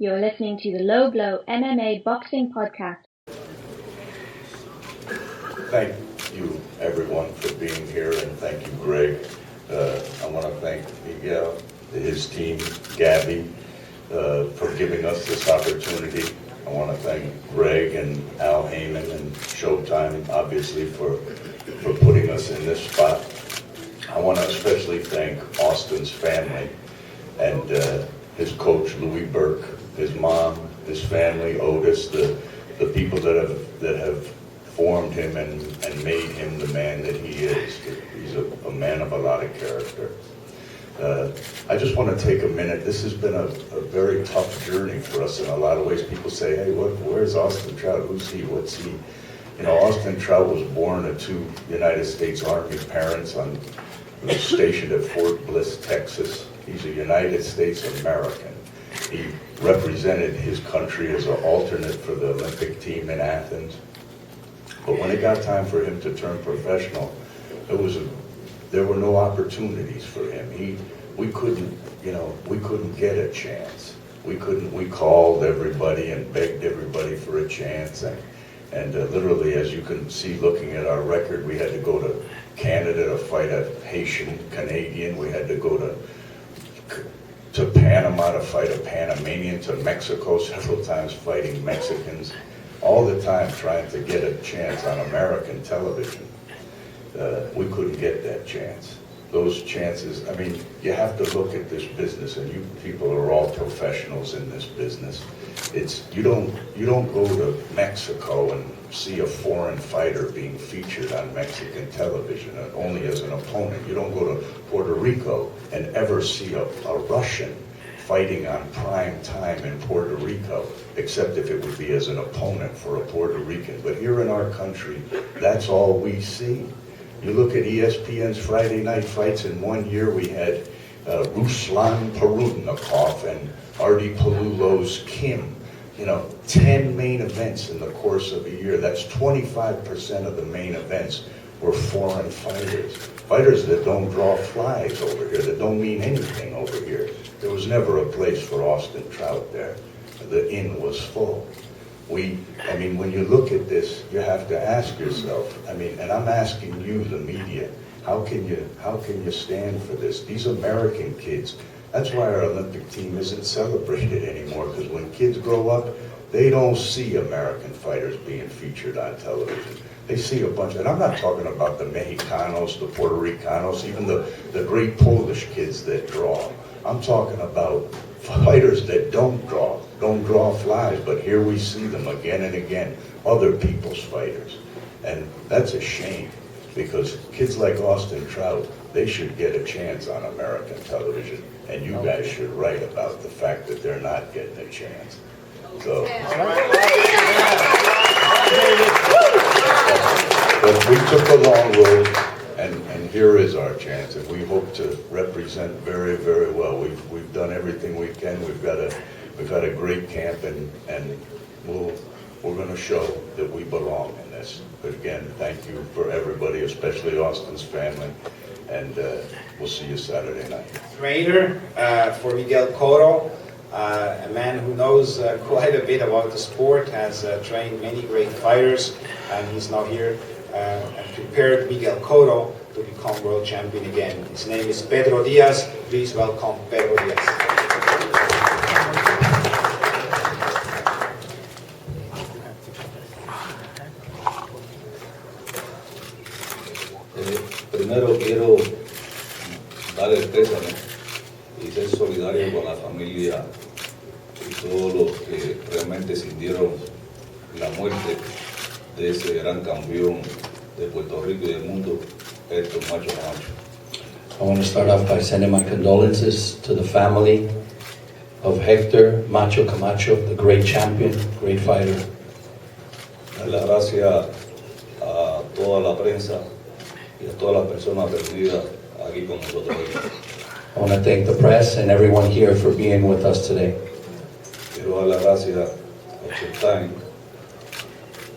You're listening to the Low Blow MMA Boxing Podcast. Thank you, everyone, for being here, and thank you, Greg. I want to thank Miguel, his team, Gabby, for giving us this opportunity. I want to thank Greg and Al Heyman and Showtime, obviously, for putting us in this spot. I want to especially thank Austin's family and his coach, Louis Burke, his mom, his family, Otis, the people that have formed him and made him the man that he is. He's a man of a lot of character. I just want to take a minute. This has been a very tough journey for us in a lot of ways. People say, hey, where's Austin Trout? Who's he? What's he? You know, Austin Trout was born to two United States Army parents he was stationed at Fort Bliss, Texas. He's a United States American. He represented his country as an alternate for the Olympic team in Athens. But when it got time for him to turn professional, there were no opportunities for him. We couldn't get a chance. We called everybody and begged everybody for a chance. And literally, as you can see looking at our record, we had to go to Canada to fight a Haitian Canadian. We had to go to Panama to fight a Panamanian, to Mexico several times fighting Mexicans, all the time trying to get a chance on American television. We couldn't get that chance. Those chances, I mean, you have to look at this business, and you people are all professionals in this business. You don't go to Mexico and see a foreign fighter being featured on Mexican television only as an opponent. You don't go to Puerto Rico and ever see a Russian fighting on prime time in Puerto Rico, except if it would be as an opponent for a Puerto Rican. But here in our country, that's all we see. You look at ESPN's Friday night fights. In 1 year, we had Ruslan Perudnikov and Artie Palulo's Kim. 10 main events in the course of a year. That's 25% of the main events were foreign fighters. Fighters that don't draw flies over here, that don't mean anything over here. There was never a place for Austin Trout there. The inn was full. When you look at this, you have to ask yourself, and I'm asking you, the media, how can you stand for this? These American kids, that's why our Olympic team isn't celebrated anymore, because when kids grow up, they don't see American fighters being featured on television. They see a bunch, and I'm not talking about the Mexicanos, the Puerto Ricanos, even the great Polish kids that draw. I'm talking about fighters that don't draw flies, but here we see them again and again, other people's fighters. And that's a shame, because kids like Austin Trout, they should get a chance on American television, and you guys should write about the fact that they're not getting a chance. So, but we took a long road, and here is our chance, and we hope to represent very, very well. We've done everything we can. We've got a great camp, and we're going to show that we belong in this. But again, thank you for everybody, especially Austin's family, and we'll see you Saturday night. Trainer for Miguel Cotto, a man who knows quite a bit about the sport, has trained many great fighters, and he's now here and prepared Miguel Cotto to become world champion again. His name is Pedro Diaz. Please welcome Pedro Diaz. Primero quiero dar el pésame y ser solidario con la familia y todos los que realmente sintieron la muerte de ese gran campeón de Puerto Rico y del mundo, Héctor Macho Camacho. I want to start off by sending my condolences to the family of Hector Macho Camacho, the great champion, great fighter. Dar las gracias a toda la prensa y a todas las personas perdidas aquí con nosotros. I want to thank the press and everyone here for being with us today. Quiero dar las gracias a Showtime,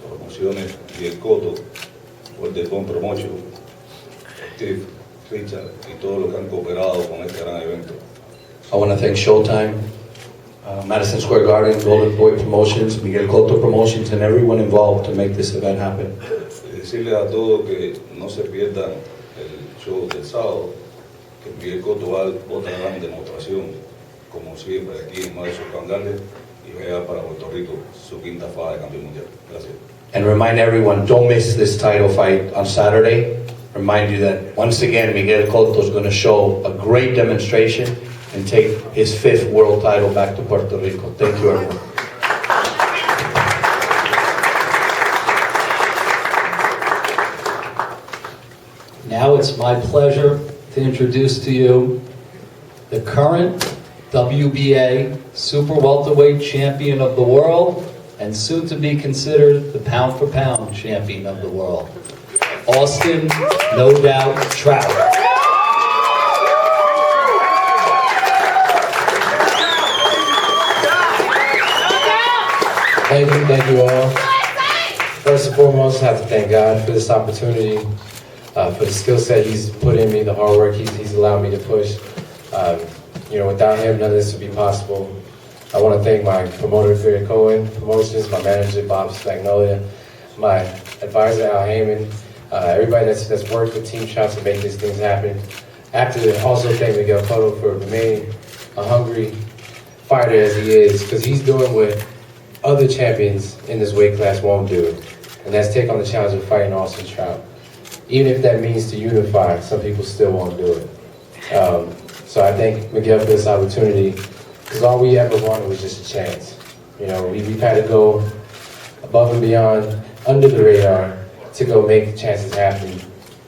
Promociones, Miguel Cotto, World Promotion, Steve, Richard y todos los que han cooperado con este gran evento. I want to thank Showtime, Madison Square Garden, Golden Boy Promotions, Miguel Cotto Promotions, and everyone involved to make this event happen. Decirles a todos que no se pierdan el show del sábado, que Miguel Cotto va a otra gran demostración, como siempre, aquí en Madison Square Garden, y vaya para Puerto Rico su quinta faja de campeón mundial. Gracias. And remind everyone, don't miss this title fight on Saturday. Remind you that once again, Miguel Cotto is going to show a great demonstration and take his 5th world title back to Puerto Rico. Thank you, everyone. Now it's my pleasure to introduce to you the current WBA Super Welterweight Champion of the world and soon to be considered the pound-for-pound champion of the world, Austin No Doubt Trout. Thank you all. First and foremost, I have to thank God for this opportunity, for the skill set He's put in me, the hard work He's allowed me to push. Without Him, none of this would be possible. I want to thank my promoter, Greg Cohen Promotions, my manager, Bob Spagnolia, my advisor, Al Heyman, everybody that's worked with Team Trout to make these things happen. I have to also thank Miguel Cotto for remaining a hungry fighter as he is, because he's doing what other champions in this weight class won't do, and that's take on the challenge of fighting Austin Trout. Even if that means to unify, some people still won't do it. So I thank Miguel for this opportunity, because all we ever wanted was just a chance. We've had to go above and beyond, under the radar, to go make chances happen.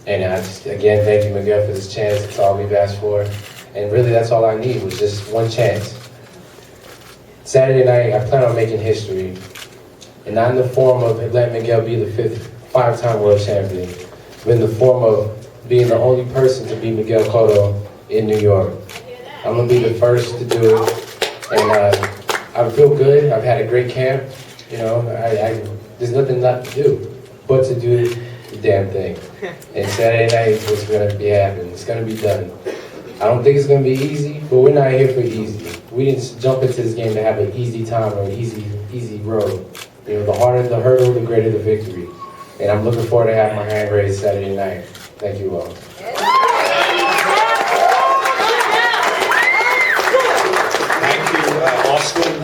And I just, again, thank you, Miguel, for this chance. It's all we've asked for. And really, that's all I need, was just one chance. Saturday night, I plan on making history, and not in the form of letting Miguel be the 5-time world champion, but in the form of being the only person to beat Miguel Cotto in New York. I'm going to be the first to do it, and I feel good. I've had a great camp. There's nothing left to do but to do the damn thing. And Saturday night is what's going to be happening. It's going to be done. I don't think it's going to be easy, but we're not here for easy. We didn't jump into this game to have an easy time or an easy road. The harder the hurdle, the greater the victory. And I'm looking forward to having my hand raised Saturday night. Thank you all. Thank you, Austin.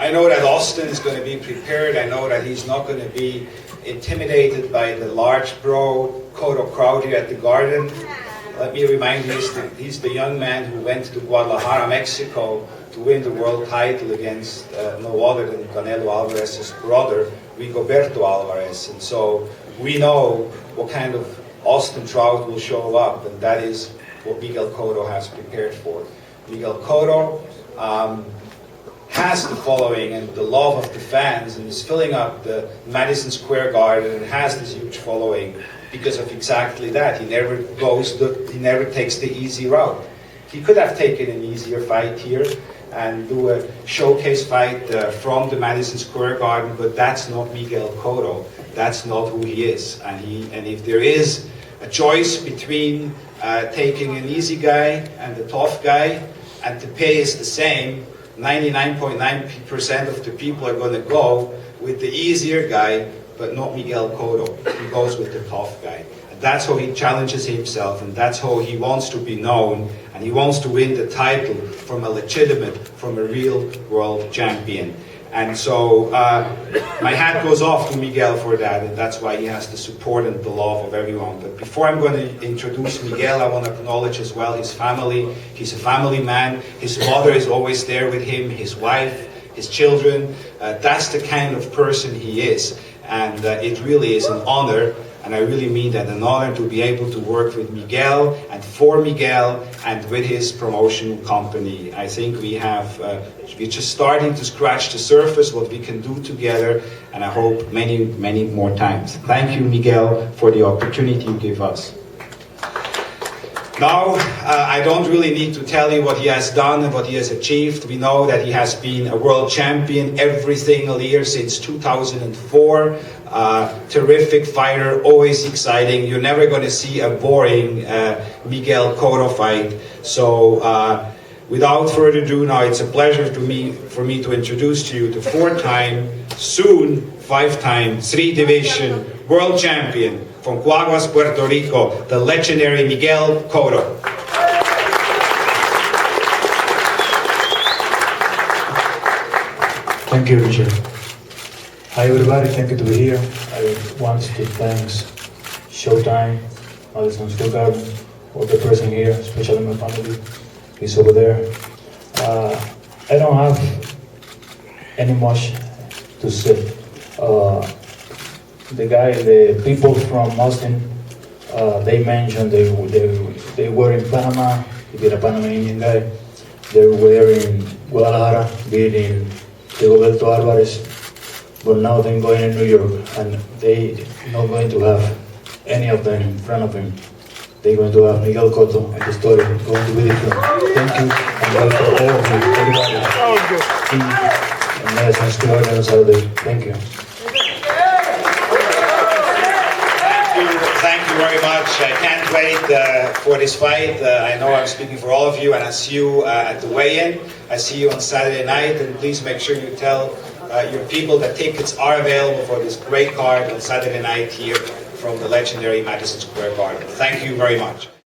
I know that Austin is going to be prepared. I know that he's not going to be intimidated by the large bro Cotto crowd here at the Garden. Let me remind you, he's the young man who went to Guadalajara, Mexico to win the world title against no other than Canelo Alvarez's brother, Rigoberto Alvarez. And so we know what kind of Austin Trout will show up, and that is what Miguel Cotto has prepared for. Miguel Cotto has the following and the love of the fans, and is filling up the Madison Square Garden and has this huge following because of exactly that. He never takes the easy route. He could have taken an easier fight here and do a showcase fight from the Madison Square Garden, but that's not Miguel Cotto. That's not who he is. And if there is a choice between taking an easy guy and a tough guy, and the pay is the same, 99.9% of the people are going to go with the easier guy, but not Miguel Cotto. He goes with the tough guy. And that's how he challenges himself, and that's how he wants to be known, and he wants to win the title from a real world champion. And so my hat goes off to Miguel for that, and that's why he has the support and the love of everyone. But before I'm going to introduce Miguel, I want to acknowledge as well his family. He's a family man. His mother is always there with him, his wife, his children. That's the kind of person he is. And it really is an honor, and I really mean that, an honor to be able to work with Miguel and for Miguel and with his promotion company. I think we're just starting to scratch the surface, what we can do together, and I hope many, many more times. Thank you, Miguel, for the opportunity you give us. Now, I don't really need to tell you what he has done and what he has achieved. We know that he has been a world champion every single year since 2004. Terrific fighter, always exciting. You're never going to see a boring Miguel Cotto fight. So Without further ado, now it's a pleasure for me to introduce to you the 4-time, soon 5-time, 3-division world champion from Cuaguas, Puerto Rico, the legendary Miguel Cotto. Thank you, Richard. Hi, everybody. Thank you to be here. I want to thank Showtime, Madison Square Garden, all the person here, especially my family. He's over there. I don't have any much to say. The people from Austin, they mentioned they were in Panama. He did a Panamanian guy. They were in Guadalajara, beating Roberto Alvarez. But now they're going in New York, and they not going to have any of them in front of him. They're going to have Miguel Cotto, and the story is going to be different. Thank you, and well for all of you, everybody. And Madison Square Garden on Saturday. Thank you. Thank you very much. I can't wait for this fight. I know I'm speaking for all of you, and I see you at the weigh-in. I see you on Saturday night, and please make sure you tell your people that tickets are available for this great card on Saturday night here from the legendary Madison Square Garden. Thank you very much.